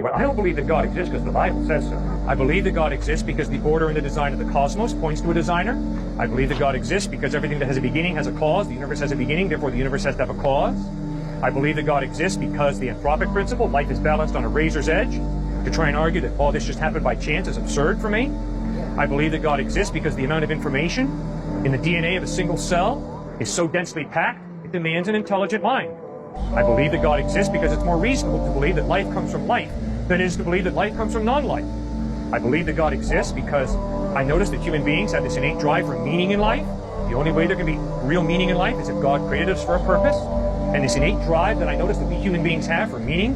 Well, I don't believe that God exists because the Bible says so. I believe that God exists because the order and the design of the cosmos points to a designer. I believe that God exists because everything that has a beginning has a cause. The universe has a beginning, therefore the universe has to have a cause. I believe that God exists because the anthropic principle, life is balanced on a razor's edge. To try and argue that all this just happened by chance is absurd for me. I believe that God exists because the amount of information in the DNA of a single cell is so densely packed, it demands an intelligent mind. I believe that God exists because it's more reasonable to believe that life comes from life than it is to believe that life comes from non-life. I believe that God exists because I notice that human beings have this innate drive for meaning in life. The only way there can be real meaning in life is if God created us for a purpose. And this innate drive that I notice that we human beings have for meaning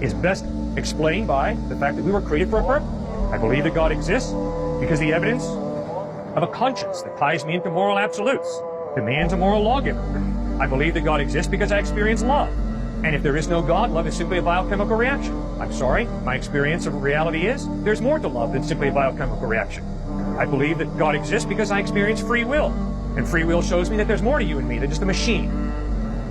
is best explained by the fact that we were created for a purpose. I believe that God exists because the evidence of a conscience that ties me into moral absolutes demands a moral lawgiver. I believe that God exists because I experience love. And if there is no God, love is simply a biochemical reaction. I'm sorry, my experience of reality is there's more to love than simply a biochemical reaction. I believe that God exists because I experience free will. And free will shows me that there's more to you and me than just a machine.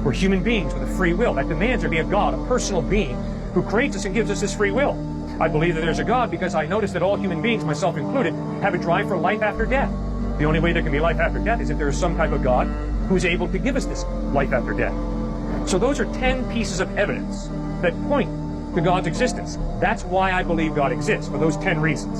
We're human beings with a free will. That demands there be a God, a personal being, who creates us and gives us this free will. I believe that there's a God because I notice that all human beings, myself included, have a drive for life after death. The only way there can be life after death is if there is some type of God who's able to give us this life after death. So those are 10 pieces of evidence that point to God's existence. That's why I believe God exists, for those 10 reasons.